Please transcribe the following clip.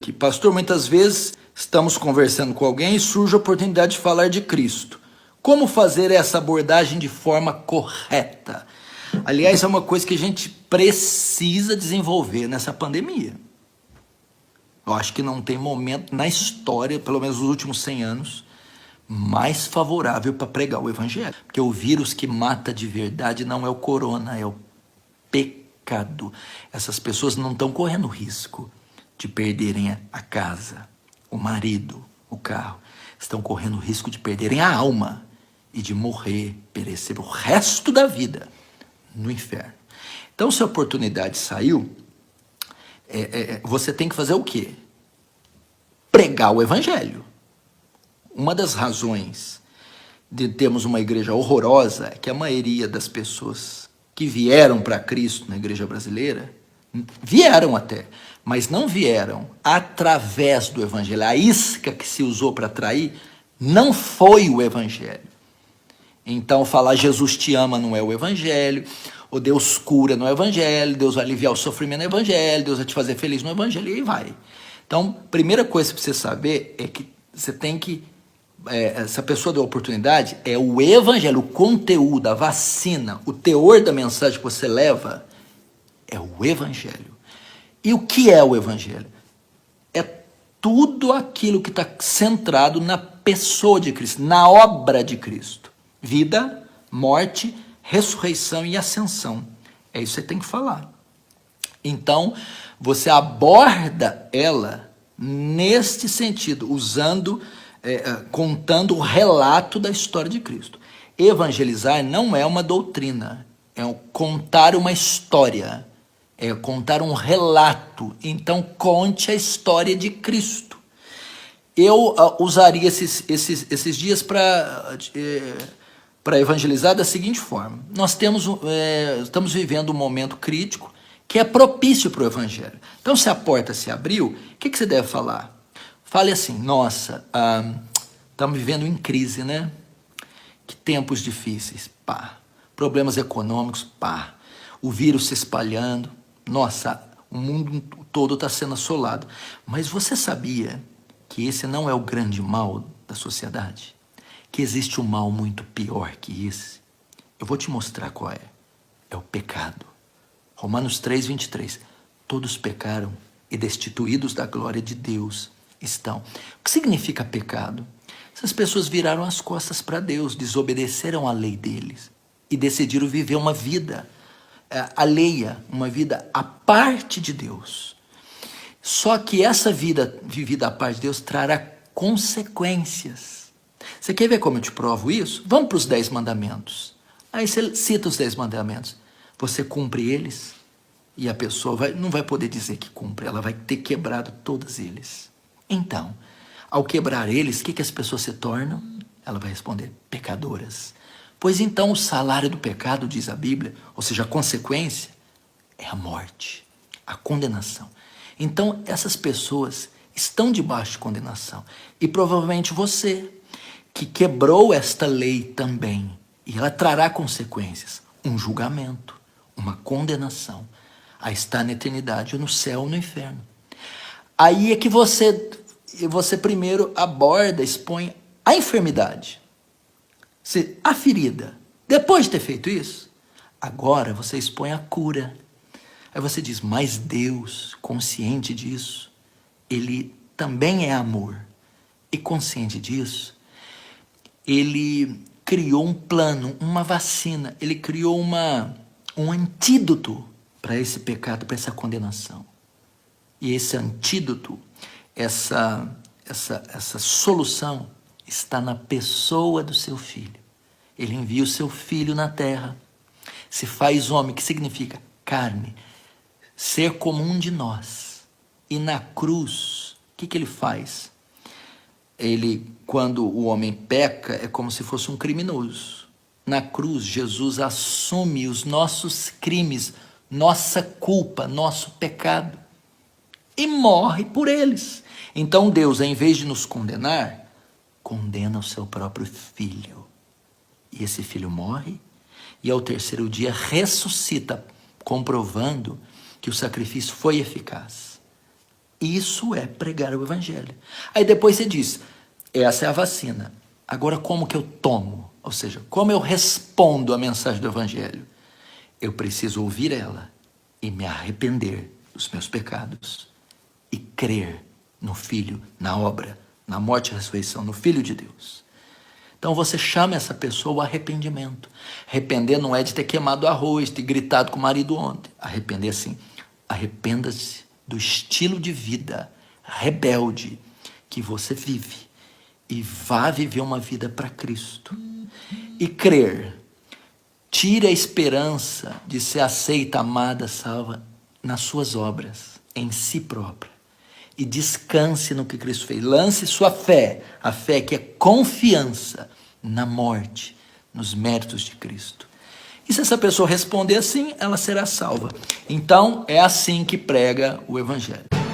Que, pastor, muitas vezes estamos conversando com alguém e surge a oportunidade de falar de Cristo. Como fazer essa abordagem de forma correta? Aliás, é uma coisa que a gente precisa desenvolver nessa pandemia. Eu acho que não tem momento na história, pelo menos nos últimos 100 anos, mais favorável para pregar o evangelho. Porque o vírus que mata de verdade não é o corona, é o pecado. Essas pessoas não estão correndo risco de perderem a casa, o marido, o carro. Estão correndo risco de perderem a alma e de morrer, perecer o resto da vida no inferno. Então, se a oportunidade saiu, você tem que fazer o quê? Pregar o evangelho. Uma das razões de termos uma igreja horrorosa é que a maioria das pessoas que vieram para Cristo na igreja brasileira, vieram até, mas não vieram através do evangelho. A isca que se usou para atrair não foi o evangelho. Então, falar Jesus te ama não é o evangelho, ou Deus cura no evangelho, Deus vai aliviar o sofrimento no evangelho, Deus vai te fazer feliz no evangelho, e aí vai. Então, primeira coisa para você saber é que você tem que, essa pessoa deu oportunidade, é o evangelho, o conteúdo, a vacina, o teor da mensagem que você leva, é o evangelho. E o que é o evangelho? É tudo aquilo que está centrado na pessoa de Cristo, na obra de Cristo. Vida, morte, ressurreição e ascensão. É isso que você tem que falar. Então, você aborda ela neste sentido, usando, contando o relato da história de Cristo. Evangelizar não é uma doutrina, é contar uma história, é contar um relato. Então, conte a história de Cristo. Eu usaria esses dias para evangelizar da seguinte forma. Nós estamos vivendo um momento crítico que é propício para o evangelho. Então, se a porta se abriu, o que você deve falar? Fale assim: nossa, estamos vivendo em crise, né? Que tempos difíceis, pá. Problemas econômicos, pá. O vírus se espalhando, nossa, o mundo todo está sendo assolado. Mas você sabia que esse não é o grande mal da sociedade? Que existe um mal muito pior que esse? Eu vou te mostrar qual é. É o pecado. Romanos 3:23. Todos pecaram e destituídos da glória de Deus estão. O que significa pecado? Essas pessoas viraram as costas para Deus, desobedeceram à lei deles e decidiram viver uma vida alheia, uma vida à parte de Deus. Só que essa vida vivida à parte de Deus trará consequências. Você quer ver como eu te provo isso? Vamos para os 10 mandamentos. Aí você cita os 10 mandamentos. Você cumpre eles e a pessoa não vai poder dizer que cumpre, ela vai ter quebrado todos eles. Então, ao quebrar eles, o que as pessoas se tornam? Ela vai responder: pecadoras. Pois então o salário do pecado, diz a Bíblia, ou seja, a consequência, é a morte, a condenação. Então, essas pessoas estão debaixo de condenação. E provavelmente você, que quebrou esta lei também, e ela trará consequências, um julgamento, uma condenação, a estar na eternidade, ou no céu ou no inferno. Aí é que você primeiro aborda, expõe a enfermidade, a ferida. Depois de ter feito isso, agora você expõe a cura. Aí você diz: mas Deus, consciente disso, Ele também é amor. E consciente disso, Ele criou um plano, uma vacina. Ele criou um antídoto para esse pecado, para essa condenação. E esse antídoto, essa solução, está na pessoa do seu filho. Ele envia o seu filho na terra, se faz homem, que significa carne, ser comum de nós. E na cruz, o que ele faz? Ele, quando o homem peca, é como se fosse um criminoso. Na cruz, Jesus assume os nossos crimes, nossa culpa, nosso pecado, e morre por eles. Então Deus, em vez de nos condenar, condena o seu próprio filho. E esse filho morre, e ao terceiro dia ressuscita, comprovando que o sacrifício foi eficaz. Isso é pregar o evangelho. Aí depois você diz, essa é a vacina. Agora como que eu tomo? Ou seja, como eu respondo à mensagem do evangelho? Eu preciso ouvir ela e me arrepender dos meus pecados e crer no Filho, na obra, na morte e ressurreição, no Filho de Deus. Então você chama essa pessoa ao arrependimento. Arrepender não é de ter queimado arroz, de ter gritado com o marido ontem. Arrepender assim, arrependa-se do estilo de vida rebelde que você vive e vá viver uma vida para Cristo. E crer, tire a esperança de ser aceita, amada, salva nas suas obras, em si própria. E descanse no que Cristo fez. Lance sua fé, a fé que é confiança na morte, nos méritos de Cristo. E se essa pessoa responder assim, ela será salva. Então, é assim que prega o evangelho.